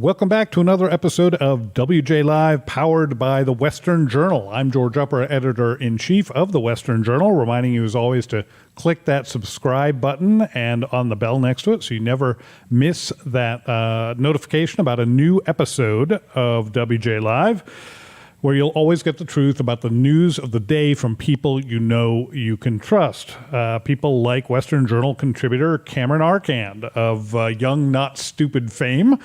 Welcome back to another episode of WJ Live, powered by the Western Journal. I'm George Upper, editor-in-chief of the Western Journal, reminding you as always to click that subscribe button and on the bell next to it so you never miss that notification about a new episode of WJ Live, where you'll always get the truth about the news of the day from people you know you can trust. People like Western Journal contributor Cameron Arcand of Young Not Stupid fame,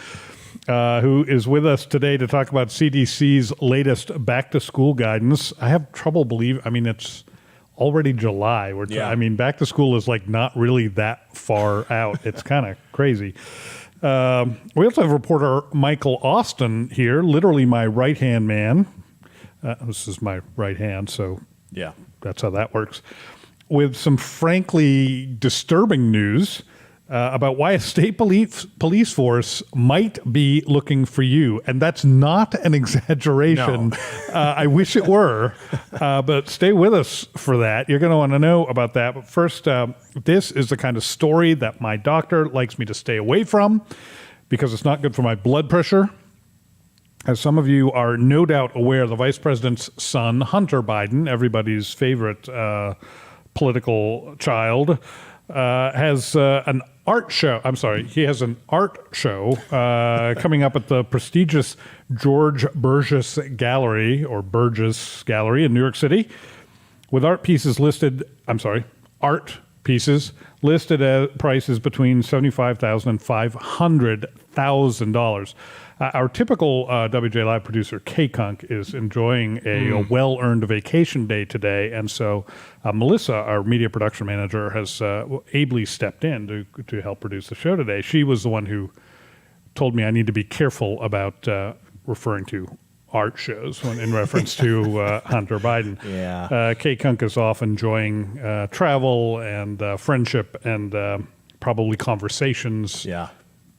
who is with us today to talk about CDC's latest back-to-school guidance. I have trouble believing, it's already July. Back to school is like not really that far out. It's kind of crazy. We also have reporter Michael Austin here, literally my right-hand man. This is my right hand, so yeah, that's how that works. With some frankly disturbing news about why a state police force might be looking for you. And that's not an exaggeration. No. I wish it were, but stay with us for that. You're going to want to know about that. But first, this is the kind of story that my doctor likes me to stay away from because it's not good for my blood pressure. As some of you are no doubt aware, the vice president's son, Hunter Biden, everybody's favorite political child, has an art show. He has an art show coming up at the prestigious George Burgess Gallery in New York City, with art pieces listed at prices between $75,000 and $500,000. Our typical WJ Live producer, K-Kunk, is enjoying a well-earned vacation day today, and so Melissa, our media production manager, has ably stepped in to help produce the show today. She was the one who told me I need to be careful about referring to art shows in reference to Hunter Biden. Yeah. K-Kunk is off enjoying travel and friendship and probably conversations. Yeah.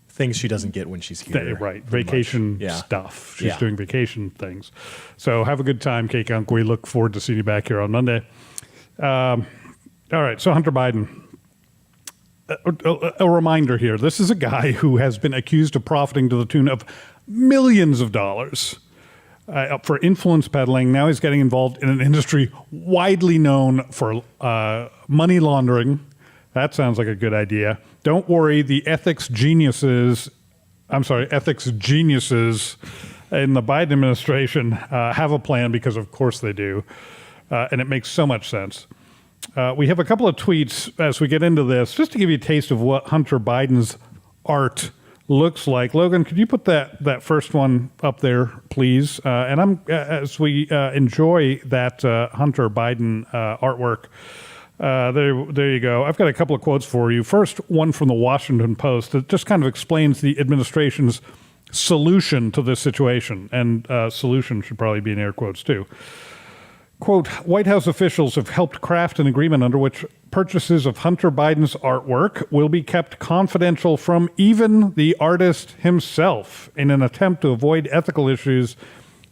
Things she doesn't get when she's here. Right. Vacation stuff. She's doing vacation things. So have a good time, K-Kunk. We look forward to seeing you back here on Monday. All right. So Hunter Biden. A reminder here. This is a guy who has been accused of profiting to the tune of millions of dollars for influence peddling. Now he's getting involved in an industry widely known for money laundering. That sounds like a good idea. Don't worry, the ethics geniuses in the Biden administration have a plan, because of course they do. And it makes so much sense. We have a couple of tweets as we get into this, just to give you a taste of what Hunter Biden's art looks like. Logan, could you put that first one up there, please? And as we enjoy that Hunter Biden artwork, there you go. I've got a couple of quotes for you. First, one from the Washington Post that just kind of explains the administration's solution to this situation. And solution should probably be in air quotes too. Quote, White House officials have helped craft an agreement under which purchases of Hunter Biden's artwork will be kept confidential from even the artist himself in an attempt to avoid ethical issues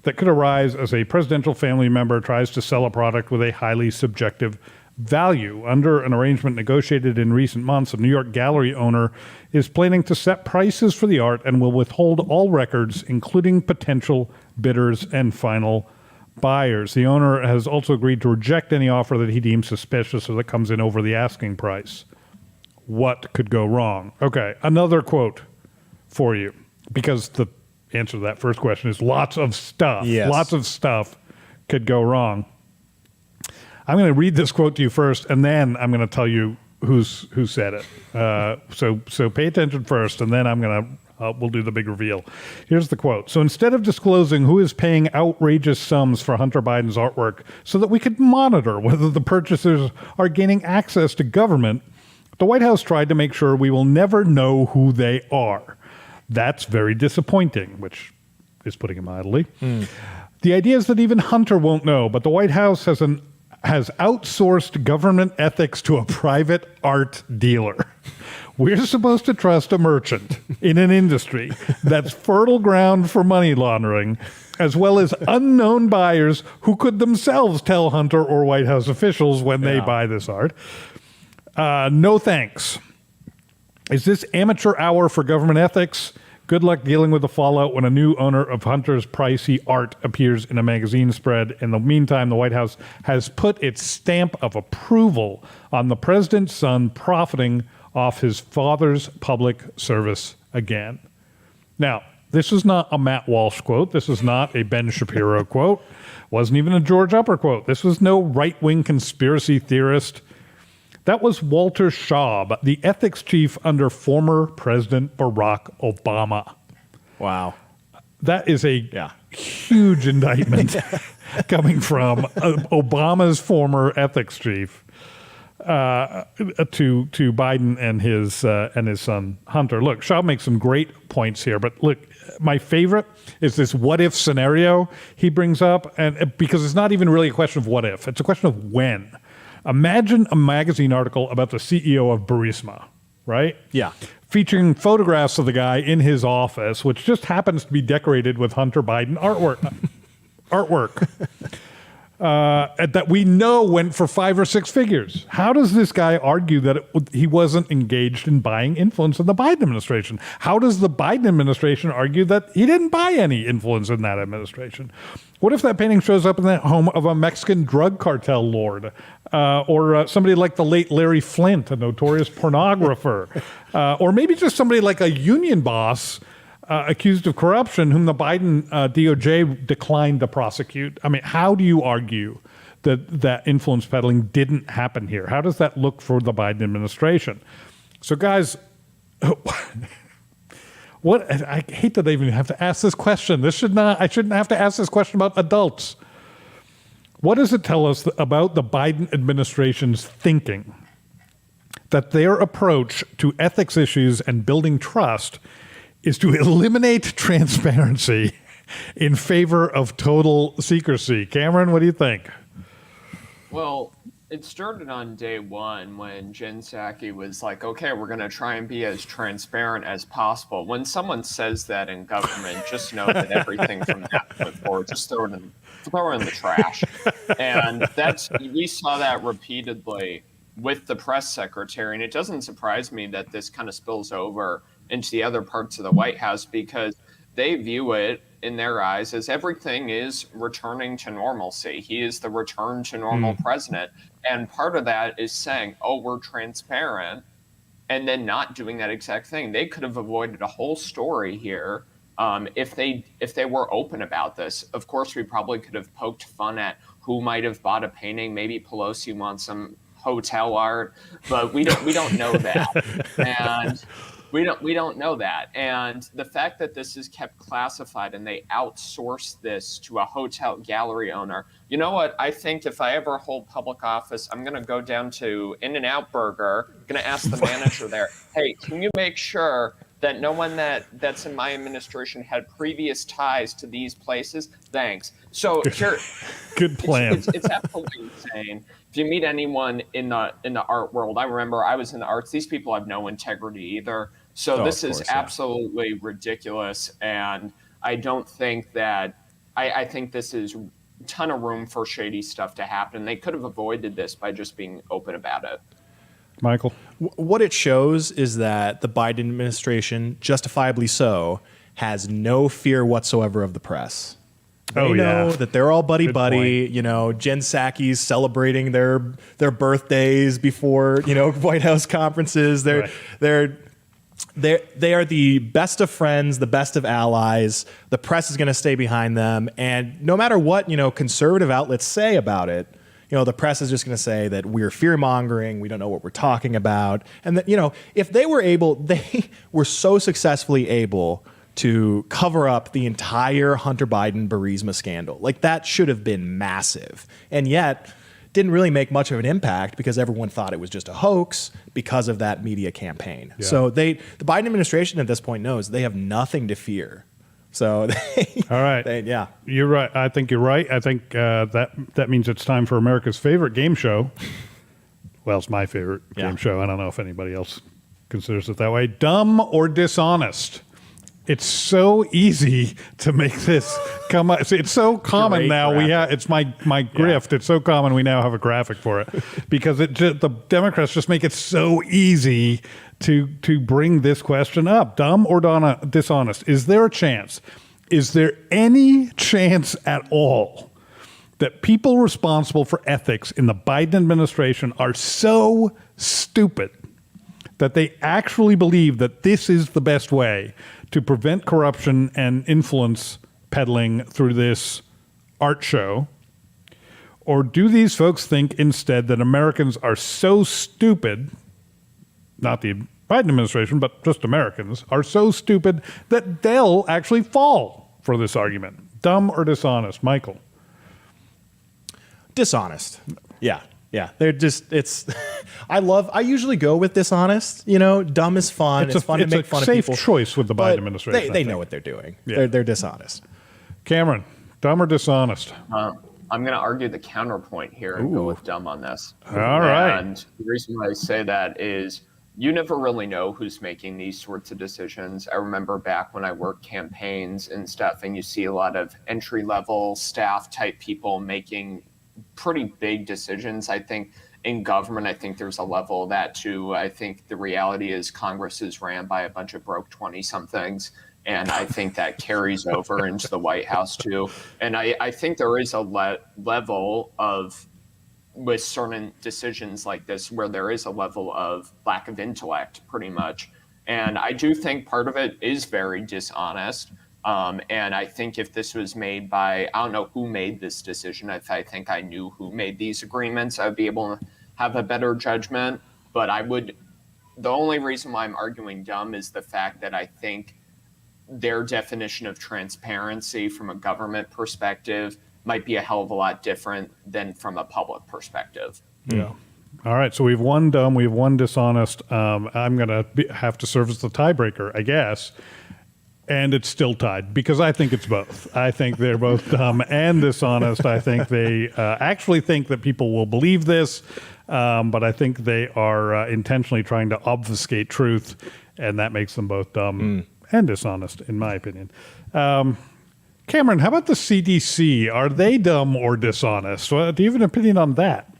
that could arise as a presidential family member tries to sell a product with a highly subjective value. Under an arrangement negotiated in recent months, a New York gallery owner is planning to set prices for the art and will withhold all records, including potential bidders and final buyers. The owner has also agreed to reject any offer that he deems suspicious or that comes in over the asking price. What could go wrong? Okay, another quote for you, because the answer to that first question is lots of stuff. Yes. Lots of stuff could go wrong. I'm going to read this quote to you first, and then I'm going to tell you who said it. So pay attention first, and then we'll do the big reveal. Here's the quote. So instead of disclosing who is paying outrageous sums for Hunter Biden's artwork so that we could monitor whether the purchasers are gaining access to government, the White House tried to make sure we will never know who they are. That's very disappointing, which is putting it mildly. The idea is that even Hunter won't know, but the White House has outsourced government ethics to a private art dealer. We're supposed to trust a merchant in an industry that's fertile ground for money laundering, as well as unknown buyers who could themselves tell Hunter or White House officials when they buy this art. No thanks. Is this amateur hour for government ethics? Good luck dealing with the fallout when a new owner of Hunter's pricey art appears in a magazine spread. In the meantime, the White House has put its stamp of approval on the president's son profiting off his father's public service again. Now, this is not a Matt Walsh quote. This is not a Ben Shapiro quote. Wasn't even a George Upper quote. This was no right-wing conspiracy theorist. That was Walter Schaub, the ethics chief under former President Barack Obama. Wow. That is a huge indictment coming from Obama's former ethics chief to Biden and his son Hunter. Look, Schaub makes some great points here, but look, my favorite is this what if scenario he brings up, and because it's not even really a question of what if, it's a question of when. Imagine a magazine article about the CEO of Burisma, right? Yeah. Featuring photographs of the guy in his office, which just happens to be decorated with Hunter Biden artwork. That we know went for 5 or 6 figures. How does this guy argue that he wasn't engaged in buying influence in the Biden administration? How does the Biden administration argue that he didn't buy any influence in that administration? What if that painting shows up in the home of a Mexican drug cartel lord or somebody like the late Larry Flint, a notorious pornographer, or maybe just somebody like a union boss accused of corruption, whom the Biden DOJ declined to prosecute? I mean, how do you argue that influence peddling didn't happen here? How does that look for the Biden administration? So, guys, I hate that I even have to ask this question. I shouldn't have to ask this question about adults. What does it tell us about the Biden administration's thinking that their approach to ethics issues and building trust is to eliminate transparency in favor of total secrecy? Cameron, what do you think? Well, it started on day one when Jen Psaki was like, okay, we're going to try and be as transparent as possible. When someone says that in government, just know that everything from that point forward, just throw it in the trash. And we saw that repeatedly with the press secretary. And it doesn't surprise me that this kind of spills over into the other parts of the White House, because they view it in their eyes as everything is returning to normalcy. He is the return to normal president. And part of that is saying, oh, we're transparent, and then not doing that exact thing. They could have avoided a whole story here if they were open about this. Of course, we probably could have poked fun at who might have bought a painting. Maybe Pelosi wants some hotel art, but we don't know that. And we don't know that. And the fact that this is kept classified and they outsource this to a hotel gallery owner. You know what? I think if I ever hold public office, I'm going to go down to In-N-Out Burger, going to ask the manager there, hey, can you make sure that no one that's in my administration had previous ties to these places? Thanks. So here, good plan. It's absolutely insane. If you meet anyone in the art world, I remember I was in the arts. These people have no integrity either. So this is absolutely ridiculous, and I don't think that I think this is a ton of room for shady stuff to happen. They could have avoided this by just being open about it. Michael? What it shows is that the Biden administration, justifiably so, has no fear whatsoever of the press. They know that they're all buddy-buddy. You know, Jen Psaki's celebrating their birthdays before, White House conferences. They are the best of friends, the best of allies. The press is going to stay behind them. And no matter what, conservative outlets say about it, the press is just going to say that we're fear-mongering, we don't know what we're talking about. And that, if they were so successfully able to cover up the entire Hunter Biden Burisma scandal. Like, that should have been massive. And yet, didn't really make much of an impact because everyone thought it was just a hoax because of that media campaign. Yeah. So the Biden administration at this point knows they have nothing to fear. So all right. You're right. I think you're right. I think that means it's time for America's favorite game show. Well, it's my favorite game show. I don't know if anybody else considers it that way. Dumb or dishonest? It's so easy to make this come up. It's so common Great now. graphic. It's my grift. It's so common we now have a graphic for it because the Democrats just make it so easy to bring this question up. Dumb or dishonest? Is there a chance? Is there any chance at all that people responsible for ethics in the Biden administration are so stupid that they actually believe that this is the best way to prevent corruption and influence peddling through this art show? Or do these folks think instead that Americans are so stupid, not the Biden administration, but just Americans, are so stupid that they'll actually fall for this argument? Dumb or dishonest? Michael? Dishonest. Yeah. They're just, I usually go with dishonest. You know, dumb is fun. It's fun to make fun of people. It's a safe choice with the Biden administration. They know what they're doing. Yeah. They're dishonest. Cameron, dumb or dishonest? I'm going to argue the counterpoint here and go with dumb on this. All right. And the reason why I say that is you never really know who's making these sorts of decisions. I remember back when I worked campaigns and stuff, and you see a lot of entry-level staff type people making pretty big decisions. I think in government, I think there's a level of that too. I think the reality is Congress is ran by a bunch of broke 20-somethings. And I think that carries over into the White House too. And I think there is a level of, with certain decisions like this, where there is a level of lack of intellect pretty much. And I do think part of it is very dishonest. And I think if this was made by, I don't know who made this decision. If I think I knew who made these agreements, I would be able to have a better judgment. But the only reason why I'm arguing dumb is the fact that I think their definition of transparency from a government perspective might be a hell of a lot different than from a public perspective. Yeah. All right. So we've one dumb, we have one dishonest. I'm going to have to serve as the tiebreaker, I guess. And it's still tied because I think it's both. I think they're both dumb and dishonest. I think they actually think that people will believe this, but I think they are intentionally trying to obfuscate truth, and that makes them both dumb and dishonest, in my opinion. Cameron, how about the CDC? Are they dumb or dishonest? Do you have an opinion on that?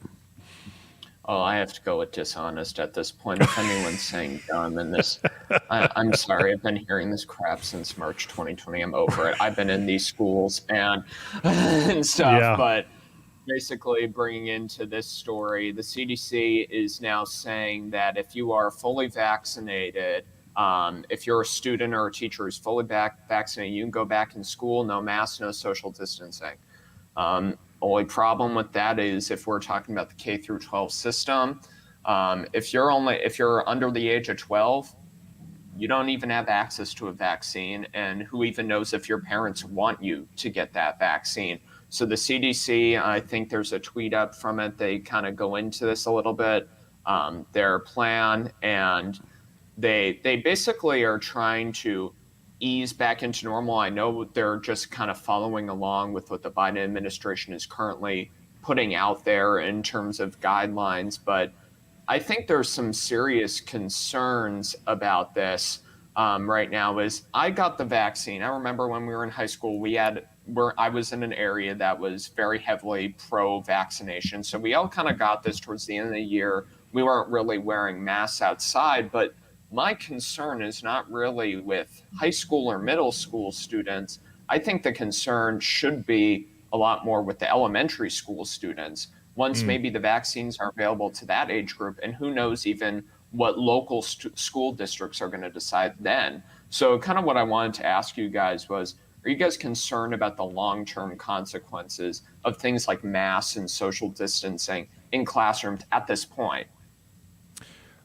Oh, I have to go with dishonest at this point. If anyone's saying dumb in this, I'm sorry. I've been hearing this crap since March 2020. I'm over it. I've been in these schools and stuff. Yeah. But basically, bringing into this story, the CDC is now saying that if you are fully vaccinated, if you're a student or a teacher who's fully vaccinated, you can go back in school, no mask, no social distancing. Only problem with that is if we're talking about the K through 12 system, if you're under the age of 12, you don't even have access to a vaccine, and who even knows if your parents want you to get that vaccine. So the CDC, I think there's a tweet up from it. They kind of go into this a little bit, their plan, and they basically are trying to ease back into normal. I know they're just kind of following along with what the Biden administration is currently putting out there in terms of guidelines, but I think there's some serious concerns about this right now. I got the vaccine. I remember when we were in high school, I was in an area that was very heavily pro-vaccination. So we all kind of got this towards the end of the year. We weren't really wearing masks outside, but my concern is not really with high school or middle school students. I think the concern should be a lot more with the elementary school students. Once maybe the vaccines are available to that age group, and who knows even what local school districts are going to decide then. So kind of what I wanted to ask you guys was, are you guys concerned about the long-term consequences of things like masks and social distancing in classrooms at this point?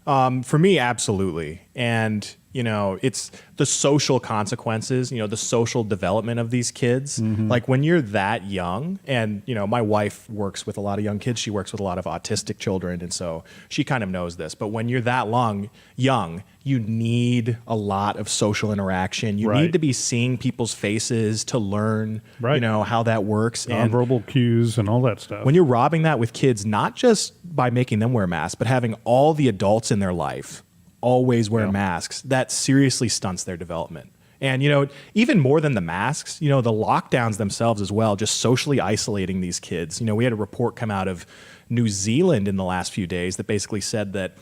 For me, absolutely. And, it's the social consequences, the social development of these kids. Like when you're that young, and, my wife works with a lot of young kids. She works with a lot of autistic children. And so she kind of knows this. But when you're that young, you need a lot of social interaction. You need to be seeing people's faces to learn, how that works. Nonverbal cues and all that stuff. When you're robbing that with kids, not just by making them wear masks, but having all the adults in their life always wear masks, that seriously stunts their development. And, even more than the masks, the lockdowns themselves as well, just socially isolating these kids. We had a report come out of New Zealand in the last few days that basically said that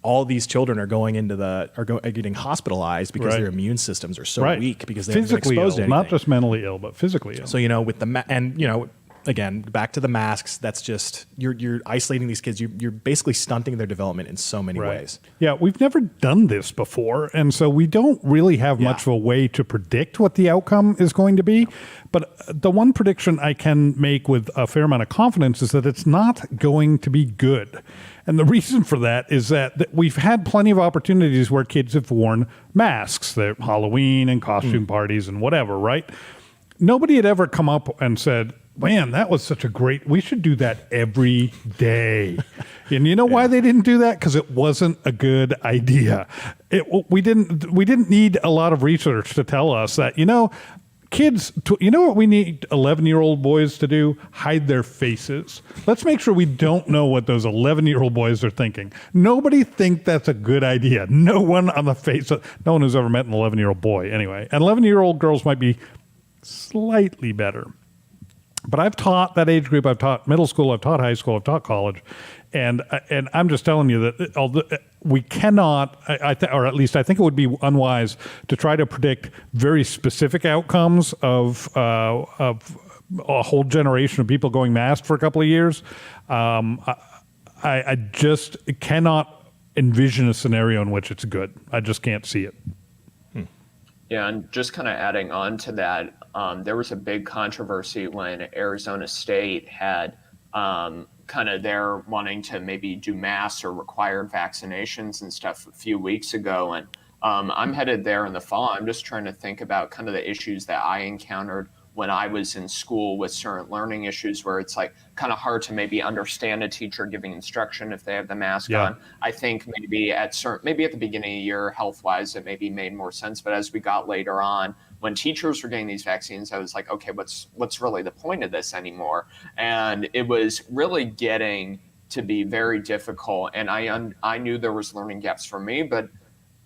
all these children are getting hospitalized because Right. their immune systems are so Right. weak because they haven't been Physically exposed to ill, anything. not just mentally ill, but physically ill. So, with the again, back to the masks, that's just you're isolating these kids. You're basically stunting their development in so many ways. Yeah, we've never done this before, and so we don't really have much of a way to predict what the outcome is going to be. But the one prediction I can make with a fair amount of confidence is that it's not going to be good. And the reason for that is that we've had plenty of opportunities where kids have worn masks, they're Halloween and costume parties and whatever, right? Nobody had ever come up and said, man, that was such a great, we should do that every day. And you know why they didn't do that? Because it wasn't a good idea. We didn't need a lot of research to tell us that, kids, you know what we need 11-year-old boys to do? Hide their faces. Let's make sure we don't know what those 11-year-old boys are thinking. Nobody think that's a good idea. No one on the face, no one who's ever met an 11-year-old boy anyway. And 11-year-old girls might be slightly better. But I've taught that age group. I've taught middle school. I've taught high school. I've taught college, and I'm just telling you that we cannot, or at least I think it would be unwise to try to predict very specific outcomes of a whole generation of people going masked for a couple of years. I just cannot envision a scenario in which it's good. I just can't see it. Yeah, and just kind of adding on to that, there was a big controversy when Arizona State had kind of their wanting to maybe do masks or required vaccinations and stuff a few weeks ago. And I'm headed there in the fall. I'm just trying to think about kind of the issues that I encountered when I was in school with certain learning issues where it's like kind of hard to maybe understand a teacher giving instruction if they have the mask on. I think maybe at the beginning of the year, health-wise, it maybe made more sense. But as we got later on, when teachers were getting these vaccines, I was like, okay, what's really the point of this anymore? And it was really getting to be very difficult. And I knew there was learning gaps for me, but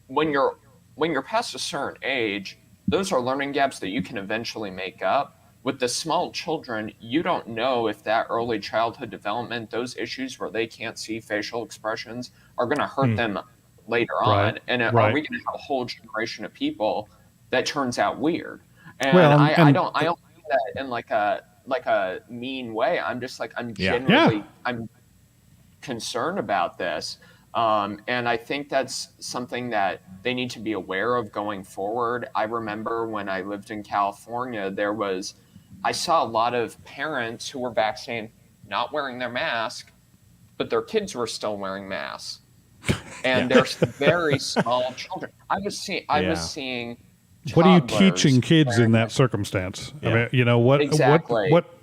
when you're past a certain age, those are learning gaps that you can eventually make up. With the small children, you don't know if that early childhood development, those issues where they can't see facial expressions are going to hurt them later on. And are we going to have a whole generation of people that turns out weird? And I don't mean that in like a mean way. I'm just like, I'm genuinely, I'm concerned about this. And I think that's something that they need to be aware of going forward. I remember when I lived in California, I saw a lot of parents who were vaccinated not wearing their mask, but their kids were still wearing masks. And there's very small children. I was seeing what are you teaching kids in that circumstance? I mean, what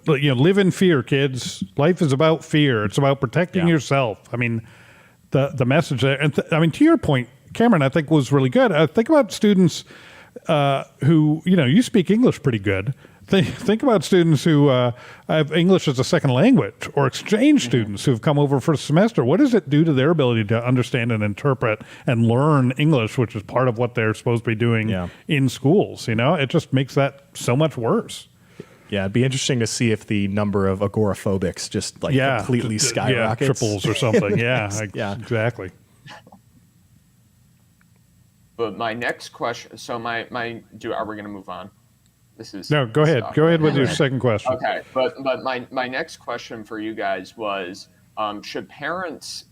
live in fear, kids. Life is about fear. It's about protecting yourself. I mean, the message there, and I mean, to your point, Cameron, I think was really good. Think about students who, you speak English pretty good. Think about students who have English as a second language, or exchange students who've come over for a semester. What does it do to their ability to understand and interpret and learn English, which is part of what they're supposed to be doing in schools? It just makes that so much worse. Yeah, it'd be interesting to see if the number of agoraphobics just completely skyrockets. Triples or something. Exactly. But my next question, so are we going to move on? No, go ahead. Go ahead with your second question. Okay, but my next question for you guys was, should parents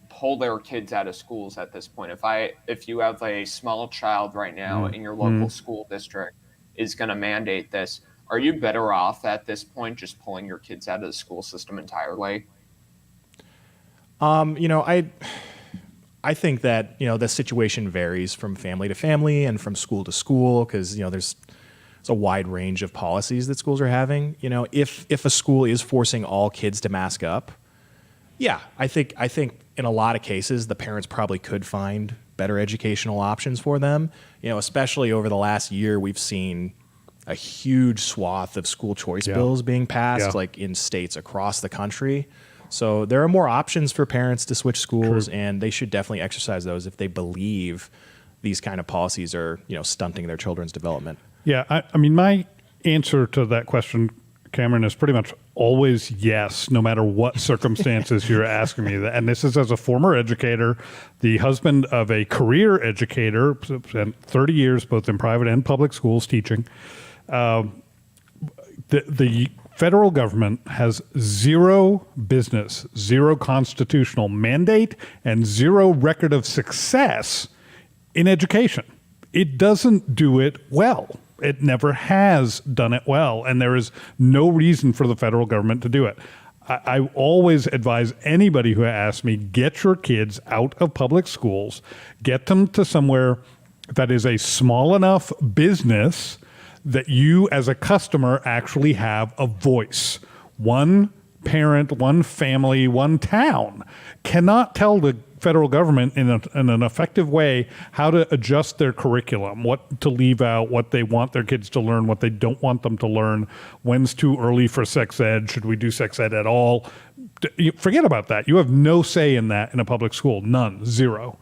pull their kids out of schools at this point? If you have a small child right now in your local school district is going to mandate this, are you better off at this point just pulling your kids out of the school system entirely? I think that, the situation varies from family to family and from school to school because, there's a wide range of policies that schools are having. If a school is forcing all kids to mask up, I think in a lot of cases the parents probably could find better educational options for them. Especially over the last year, we've seen a huge swath of school choice bills being passed, like in states across the country. So there are more options for parents to switch schools, and they should definitely exercise those if they believe these kind of policies are, stunting their children's development. Yeah, I mean, my answer to that question, Cameron, is pretty much always yes, no matter what circumstances you're asking me. And this is as a former educator, the husband of a career educator, spent 30 years both in private and public schools teaching. The federal government has zero business, zero constitutional mandate, and zero record of success in education. It doesn't do it well. It never has done it well, and there is no reason for the federal government to do it. I always advise anybody who asks me, get your kids out of public schools, get them to somewhere that is a small enough business that you as a customer actually have a voice. One parent, one family, one town cannot tell the federal government in an effective way how to adjust their curriculum, what to leave out, what they want their kids to learn, what they don't want them to learn, when's too early for sex ed, should we do sex ed at all? Forget about that. You have no say in that in a public school. None. Zero.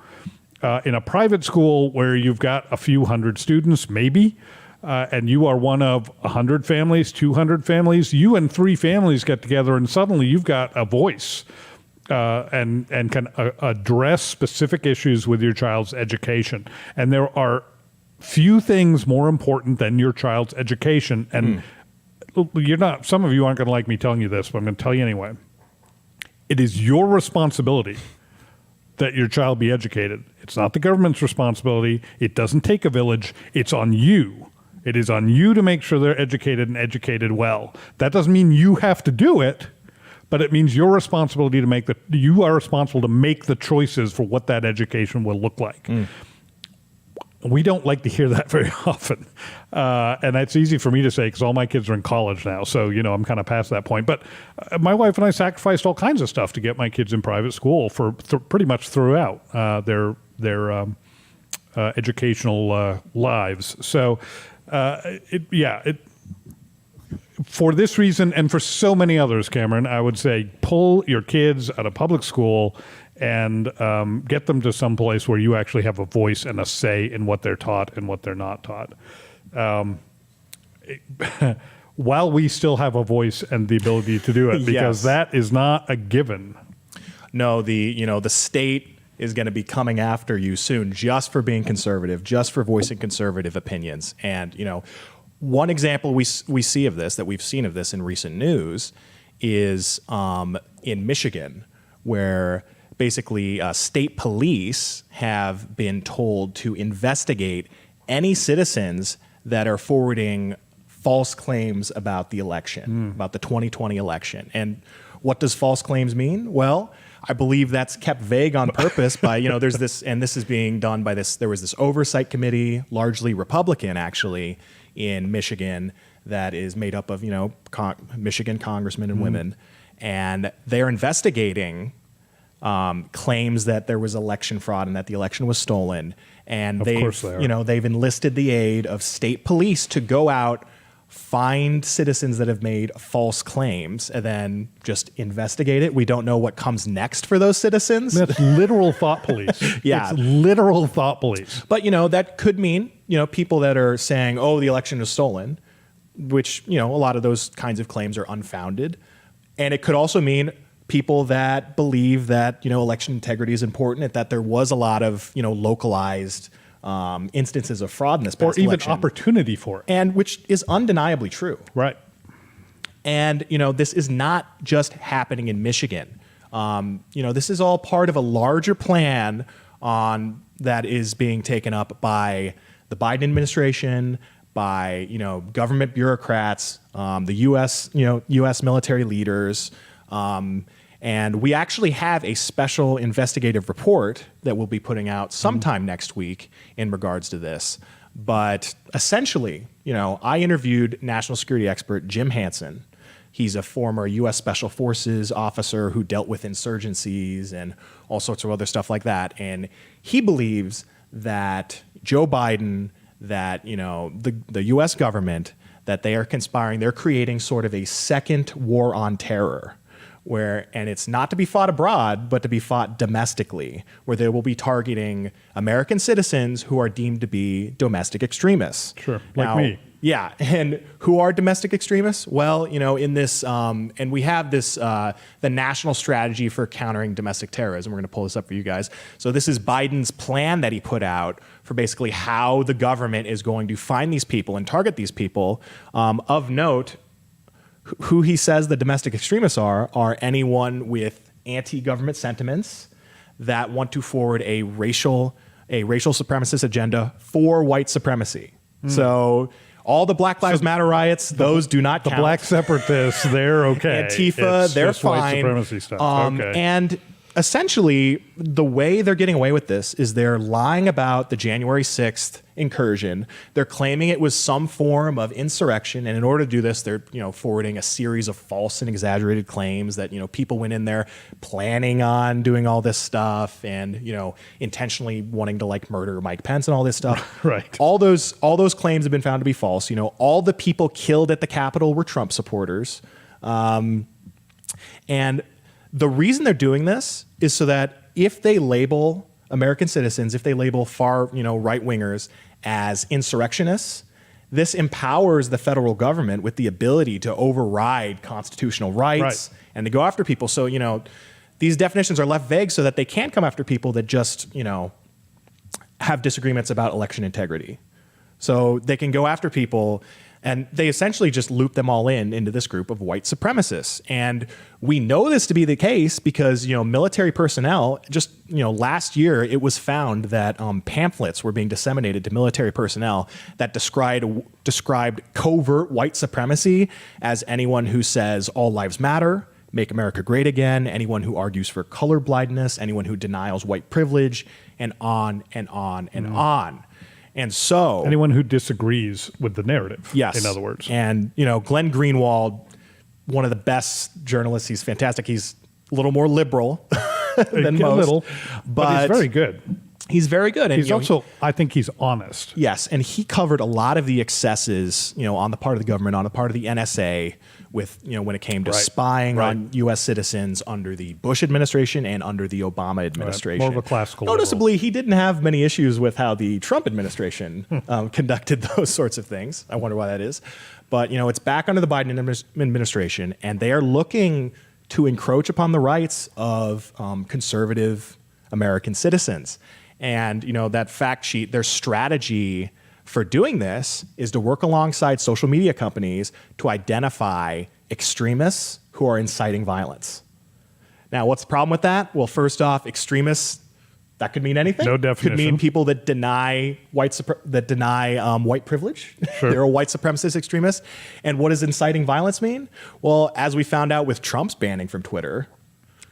In a private school where you've got a few hundred students, maybe, and you are one of 100 families, 200 families, you and 3 families get together and suddenly you've got a voice and can address specific issues with your child's education. And there are few things more important than your child's education. And some of you aren't going to like me telling you this, but I'm going to tell you anyway. It is your responsibility that your child be educated. It's not the government's responsibility. It doesn't take a village. It's on you. It is on you to make sure they're educated and educated well. That doesn't mean you have to do it, but it means your responsibility to you are responsible to make the choices for what that education will look like. We don't like to hear that very often. And that's easy for me to say because all my kids are in college now. So, I'm kind of past that point. But my wife and I sacrificed all kinds of stuff to get my kids in private school for pretty much throughout their educational lives. So, for this reason and for so many others, Cameron, I would say pull your kids out of public school and get them to some place where you actually have a voice and a say in what they're taught and what they're not taught. While we still have a voice and the ability to do it, because that is not a given. No, the state is going to be coming after you soon just for being conservative, just for voicing conservative opinions. And, one example we see of this, that we've seen of this in recent news, is in Michigan, where basically state police have been told to investigate any citizens that are forwarding false claims about the election, about the 2020 election. And what does false claims mean? Well, I believe that's kept vague on purpose by, there's this, and this is being done by there was this oversight committee, largely Republican actually, in Michigan that is made up of, Michigan congressmen and women. And they're investigating claims that there was election fraud and that the election was stolen. And they've enlisted the aid of state police to go out, find citizens that have made false claims, and then just investigate it. We don't know what comes next for those citizens. That's literal thought police. Yeah. It's literal thought police. But, that could mean, people that are saying, oh, the election was stolen, which, a lot of those kinds of claims are unfounded. And it could also mean people that believe that, election integrity is important, that there was a lot of, localized instances of fraud in this past election. Or even opportunity for it. And which is undeniably true. Right. And, this is not just happening in Michigan. This is all part of a larger plan that is being taken up by the Biden administration, by, government bureaucrats, the U.S. military leaders. And we actually have a special investigative report that we'll be putting out sometime next week in regards to this. But essentially, I interviewed national security expert Jim Hansen. He's a former U.S. Special Forces officer who dealt with insurgencies and all sorts of other stuff like that. And he believes that Joe Biden, that, the U.S. government, that they are conspiring, they're creating sort of a second war on terror, and it's not to be fought abroad, but to be fought domestically, where they will be targeting American citizens who are deemed to be domestic extremists. Sure, Now, like me. Yeah, and who are domestic extremists? Well, in this, and we have this, the National Strategy for Countering Domestic Terrorism. We're going to pull this up for you guys. So this is Biden's plan that he put out for basically how the government is going to find these people and target these people. Of note, who he says the domestic extremists are anyone with anti-government sentiments that want to forward a racial supremacist agenda for white supremacy. So all the Black Lives Matter riots, those do not count. The black separatists, they're okay. Antifa, It's they're just white fine. supremacy stuff. Okay. And essentially, the way they're getting away with this is they're lying about the January 6th incursion. They're claiming it was some form of insurrection, and in order to do this, they're forwarding a series of false and exaggerated claims that people went in there planning on doing all this stuff and intentionally wanting to murder Mike Pence and all this stuff. Right. All those claims have been found to be false. All the people killed at the Capitol were Trump supporters, and the reason they're doing this is so that if they label American citizens, if they label far, right-wingers as insurrectionists, this empowers the federal government with the ability to override constitutional rights and to go after people. So, these definitions are left vague so that they can't come after people that just, have disagreements about election integrity. So they can go after people, and they essentially just loop them all into this group of white supremacists. And we know this to be the case because, military personnel, just, last year it was found that pamphlets were being disseminated to military personnel that described covert white supremacy as anyone who says all lives matter, make America great again, anyone who argues for colorblindness, anyone who denies white privilege, and on and on and on. And so anyone who disagrees with the narrative, yes, in other words. And, Glenn Greenwald, one of the best journalists, he's fantastic. He's a little more liberal than most. But he's very good. He's very good. And he's also, I think he's honest. Yes, and he covered a lot of the excesses, on the part of the government, on the part of the NSA, with when it came to spying on U.S. citizens under the Bush administration and under the Obama administration. More of a classical. Noticeably, he didn't have many issues with how the Trump administration conducted those sorts of things. I wonder why that is. But it's back under the Biden administration, and they are looking to encroach upon the rights of conservative American citizens. And, that fact sheet, their strategy for doing this is to work alongside social media companies to identify extremists who are inciting violence. Now, what's the problem with that? Well, first off, extremists, that could mean anything. No definition. Could mean people that deny white privilege. Sure. They're a white supremacist extremist. And what does inciting violence mean? Well, as we found out with Trump's banning from Twitter,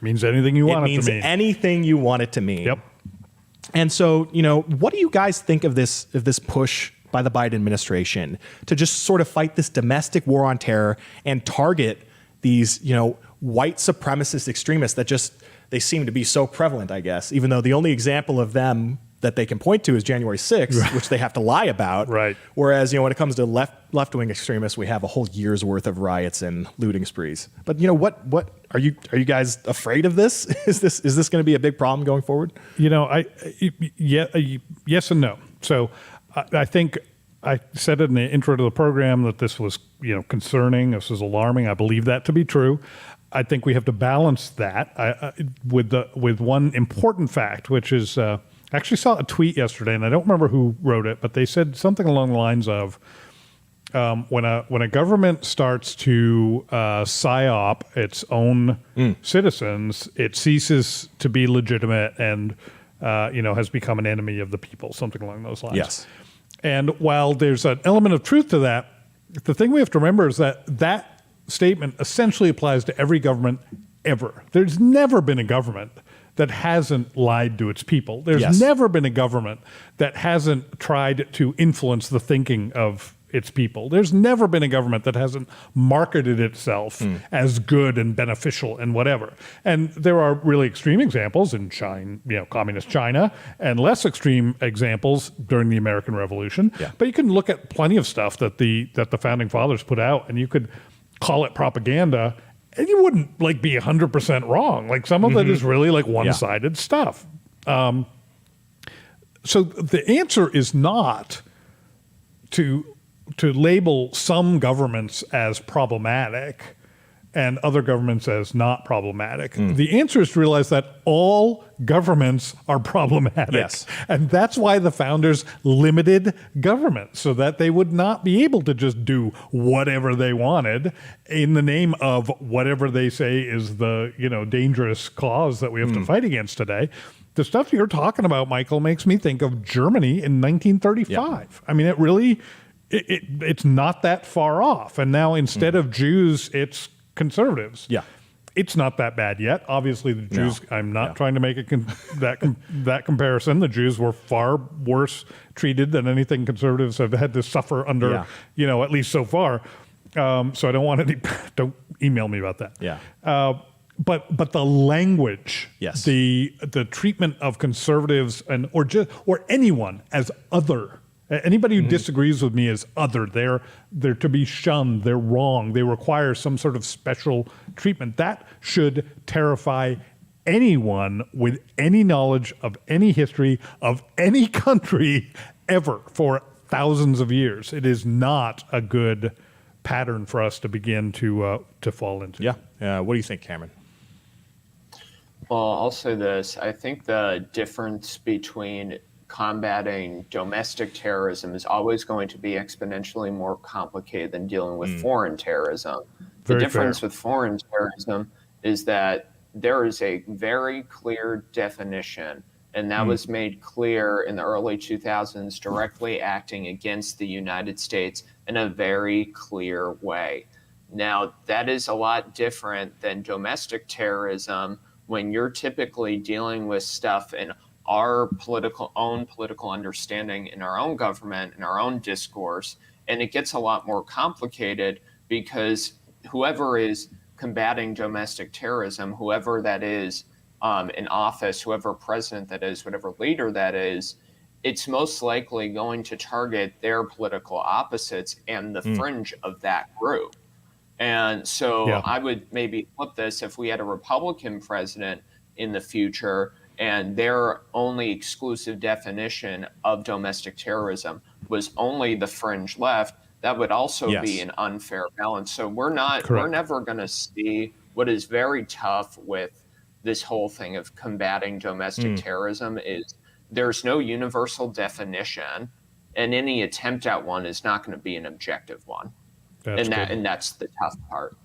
means anything you want it to mean. It means anything you want it to mean. Yep. And so, what do you guys think of this push by the Biden administration to just sort of fight this domestic war on terror and target these, white supremacist extremists that they seem to be so prevalent, I guess, even though the only example of them that they can point to is January 6th, which they have to lie about. Right. Whereas, when it comes to left-wing extremists, we have a whole year's worth of riots and looting sprees. But what are you guys afraid of this? Is this going to be a big problem going forward? Yes and no. So I think I said in the intro to the program that this was, concerning. This was alarming. I believe that to be true. I think we have to balance that with one important fact, which is I actually saw a tweet yesterday, and I don't remember who wrote it, but they said something along the lines of when a government starts to psyop its own citizens, it ceases to be legitimate and has become an enemy of the people, something along those lines. Yes. And while there's an element of truth to that, the thing we have to remember is that statement essentially applies to every government ever. There's never been a government that hasn't lied to its people. There's never been a government that hasn't tried to influence the thinking of its people. There's never been a government that hasn't marketed itself as good and beneficial and whatever. And there are really extreme examples in China, communist China, and less extreme examples during the American Revolution. Yeah. But you can look at plenty of stuff that the founding fathers put out, and you could call it propaganda, And you wouldn't like be 100% wrong. Like some of it is really like one-sided stuff. So the answer is not to label some governments as problematic and other governments as not problematic. The answer is to realize that all governments are problematic. Yes. And that's why the founders limited government, so that they would not be able to just do whatever they wanted in the name of whatever they say is the, dangerous cause that we have to fight against today. The stuff you're talking about, Michael, makes me think of Germany in 1935. Yeah. I mean, it really, it's not that far off. And now instead of Jews, it's conservatives. Yeah. It's not that bad yet. Obviously, the Jews, I'm not Yeah. trying to make that comparison. The Jews were far worse treated than anything conservatives have had to suffer under, at least so far. So I don't want any, don't email me about that. Yeah. But the language, Yes. the treatment of conservatives or anyone as other. Anybody who disagrees with me is other. They're to be shunned. They're wrong. They require some sort of special treatment. That should terrify anyone with any knowledge of any history of any country ever for thousands of years. It is not a good pattern for us to begin to fall into. Yeah. What do you think, Cameron? Well, I'll say this. I think the difference between combating domestic terrorism is always going to be exponentially more complicated than dealing with foreign terrorism. Very The difference fair. with foreign terrorism is that there is a very clear definition, and that was made clear in the early 2000s, directly acting against the United States in a very clear way. Now, that is a lot different than domestic terrorism, when you're typically dealing with stuff in our own political understanding in our own government, in our own discourse. And it gets a lot more complicated because whoever is combating domestic terrorism, whoever that is in office, whoever president that is, whatever leader that is, it's most likely going to target their political opposites and the fringe of that group. And so I would maybe flip this: if we had a Republican president in the future and their only exclusive definition of domestic terrorism was only the fringe left, that would also be an unfair balance. So we're never going to see what is very tough with this whole thing of combating domestic terrorism is there's no universal definition, and any attempt at one is not going to be an objective one. And that's the tough part.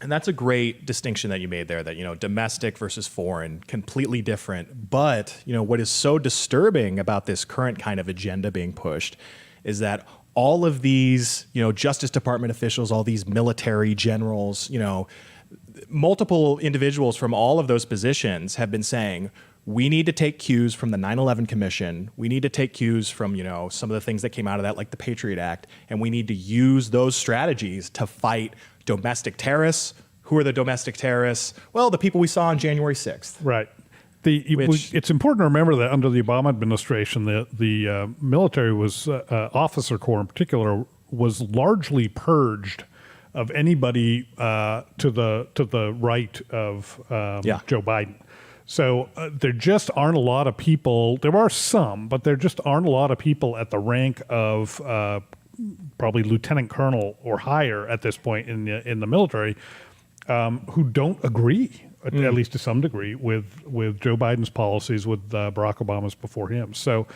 And that's a great distinction that you made there, that, domestic versus foreign, completely different. But, what is so disturbing about this current kind of agenda being pushed is that all of these, Justice Department officials, all these military generals, multiple individuals from all of those positions have been saying, we need to take cues from the 9/11 Commission. We need to take cues from, some of the things that came out of that, like the Patriot Act. And we need to use those strategies to fight domestic terrorists. Who are the domestic terrorists? Well, the people we saw on January 6th. Right. It's important to remember that under the Obama administration, the military was, officer corps in particular, was largely purged of anybody to the right of Joe Biden. So there just aren't a lot of people. There are some, but there just aren't a lot of people at the rank of probably lieutenant colonel or higher at this point in the military who don't agree, at least to some degree, with Joe Biden's policies, with Barack Obama's before him. So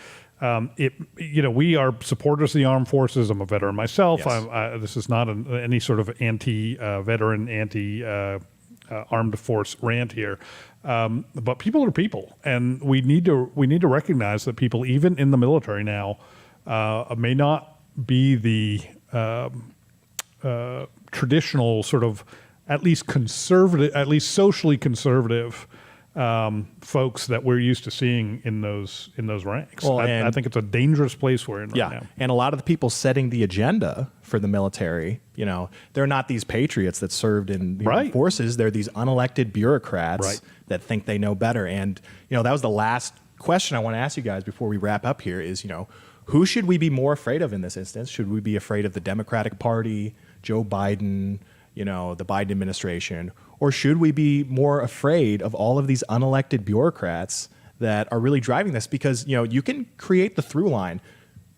we are supporters of the armed forces. I'm a veteran myself. Yes. This is not any sort of anti-veteran, armed force rant here. But people are people, and we need to recognize that people, even in the military now, may not be the traditional sort of, at least conservative, at least socially conservative folks that we're used to seeing in those ranks. Well, I think it's a dangerous place we're in right now. And a lot of the people setting the agenda for the military, they're not these patriots that served in the armed forces. They're these unelected bureaucrats that think they know better. And, that was the last question I want to ask you guys before we wrap up here is, who should we be more afraid of in this instance? Should we be afraid of the Democratic Party, Joe Biden, the Biden administration? Or should we be more afraid of all of these unelected bureaucrats that are really driving this? Because, you can create the through line.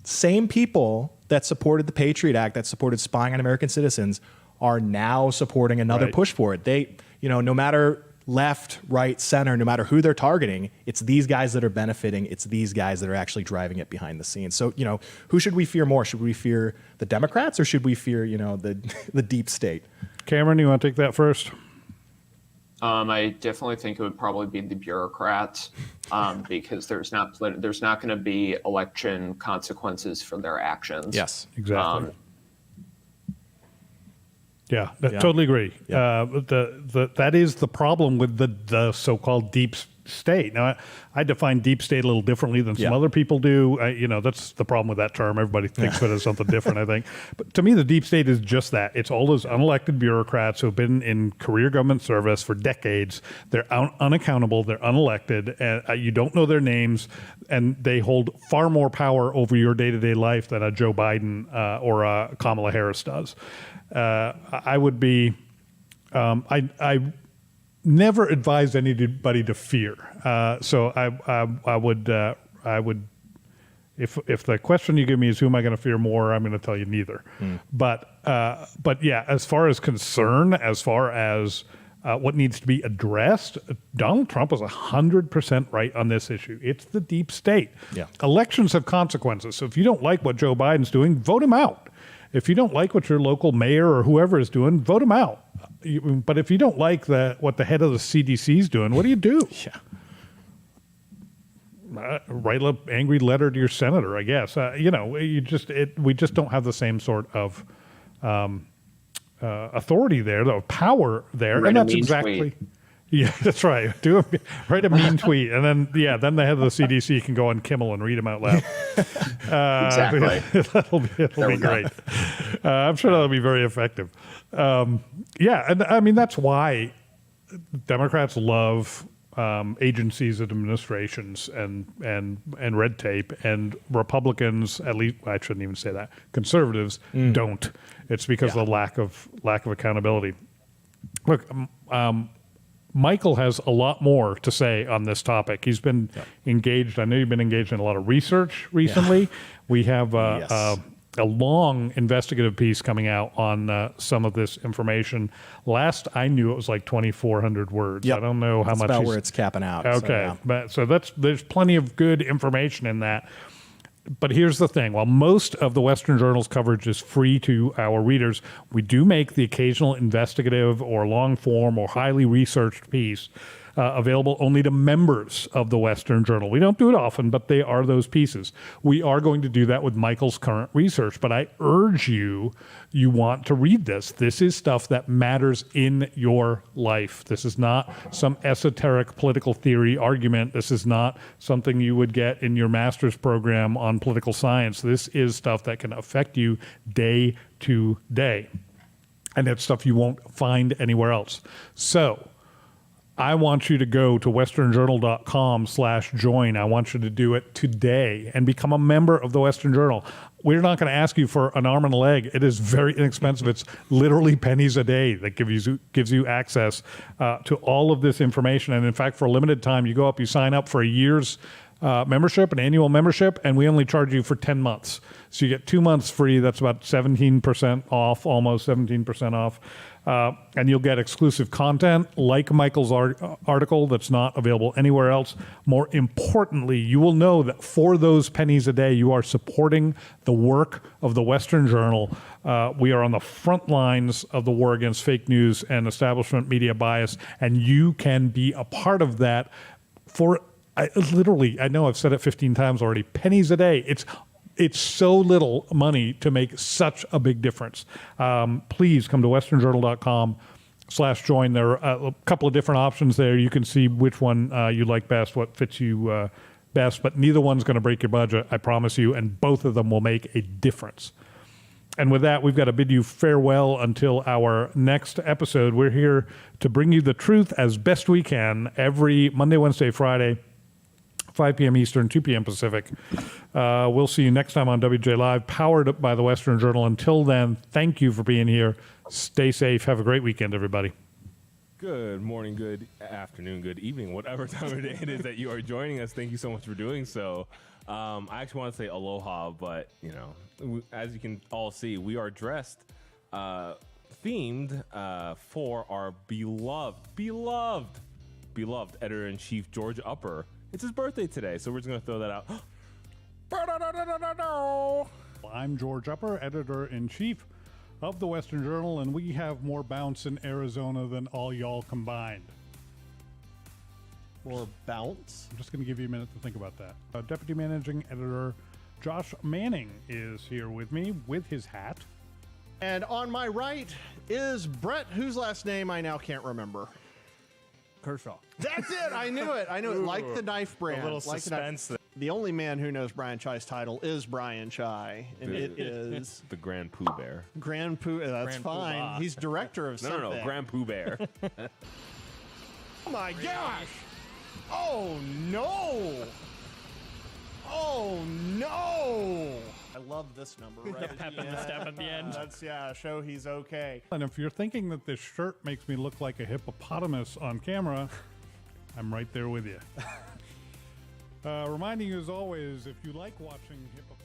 Same people that supported the Patriot Act, that supported spying on American citizens, are now supporting another push for it. They, no matter left, right, center, no matter who they're targeting, it's these guys that are benefiting. It's these guys that are actually driving it behind the scenes. So, who should we fear more? Should we fear the Democrats or should we fear, the deep state? Cameron, you want to take that first? I definitely think it would probably be the bureaucrats because there's not going to be election consequences for their actions. Yes, exactly. Totally agree. Yeah. That is the problem with the so-called deep state. Now, I define deep state a little differently than some other people do. That's the problem with that term. Everybody thinks of it as something different, I think. But to me, the deep state is just that. It's all those unelected bureaucrats who have been in career government service for decades. They're unaccountable. They're unelected. And you don't know their names. And they hold far more power over your day-to-day life than a Joe Biden or a Kamala Harris does. I would be, I never advise anybody to fear. So I would, if the question you give me is who am I going to fear more, I'm going to tell you neither. But yeah, as far as concern, as far as what needs to be addressed, Donald Trump was 100% right on this issue. It's the deep state. Yeah. Elections have consequences. So if you don't like what Joe Biden's doing, vote him out. If you don't like what your local mayor or whoever is doing, vote him out. But if you don't like what the head of the CDC is doing, what do you do? Write an angry letter to your senator, I guess. We just don't have the same sort of authority there, the power there, Write and a that's mean exactly. tweet. Yeah, that's right. Write a mean tweet, and then then the head of the CDC can go on Kimmel and read them out loud. Exactly. It'll be great. I'm sure that'll be very effective. And I mean that's why Democrats love agencies and administrations and red tape, and Republicans, at least I shouldn't even say that, conservatives don't. It's because of the lack of accountability. Look. Michael has a lot more to say on this topic. He's been engaged. I know you've been engaged in a lot of research recently. We have a long investigative piece coming out on some of this information. Last I knew, it was like 2,400 words. Yep. I don't know how that's much. About where it's capping out. Okay, so there's plenty of good information in that. But here's the thing. While most of the Western Journal's coverage is free to our readers, we do make the occasional investigative or long-form or highly researched piece available only to members of the Western Journal. We don't do it often, but they are those pieces. We are going to do that with Michael's current research, but I urge you want to read this. This is stuff that matters in your life. This is not some esoteric political theory argument. This is not something you would get in your master's program on political science. This is stuff that can affect you day to day. And it's stuff you won't find anywhere else. So I want you to go to westernjournal.com/join. I want you to do it today and become a member of the Western Journal. We're not going to ask you for an arm and a leg. It is very inexpensive. It's literally pennies a day that gives you access to all of this information. And in fact, for a limited time, you go up, you sign up for a year's membership, an annual membership, and we only charge you for 10 months. So you get 2 months free. That's about 17% off, almost 17% off. And you'll get exclusive content like Michael's article that's not available anywhere else. More importantly, you will know that for those pennies a day, you are supporting the work of the Western Journal. We are on the front lines of the war against fake news and establishment media bias, and you can be a part of that for I know I've said it 15 times already, pennies a day. It's so little money to make such a big difference. Please come to westernjournal.com/join. There are a couple of different options there. You can see which one you like best, what fits you best, but neither one's going to break your budget, I promise you, and both of them will make a difference. And with that, we've got to bid you farewell until our next episode. We're here to bring you the truth as best we can every Monday, Wednesday, Friday, 5 p.m. Eastern, 2 p.m. Pacific. We'll see you next time on WJ Live, powered by the Western Journal. Until then, thank you for being here. Stay safe. Have a great weekend, everybody. Good morning, good afternoon, good evening, whatever time of day it is that you are joining us. Thank you so much for doing so. I actually want to say aloha, but as you can all see, we are dressed themed for our beloved editor-in-chief George Upper. It's his birthday today, so we're just gonna throw that out. I'm George Upper, editor-in-chief of the Western Journal, and we have more bounce in Arizona than all y'all combined. More bounce? I'm just going to give you a minute to think about that. Deputy Managing Editor Josh Manning is here with me with his hat. And on my right is Brett, whose last name I now can't remember. Kershaw. That's it. I knew it. I knew it. Like the knife brand. A little like suspense there. The only man who knows Brian Chai's title is Brian Chai, and it is The Grand Pooh Bear. Grand Pooh. That's Grand fine. Poobah. He's director of something. No, Grand Pooh Bear. Oh my gosh! Oh no! Oh no! I love this number. Right? The pep in the step at the end. That's show he's okay. And if you're thinking that this shirt makes me look like a hippopotamus on camera, I'm right there with you. Reminding you as always, if you like watching hippopotamus,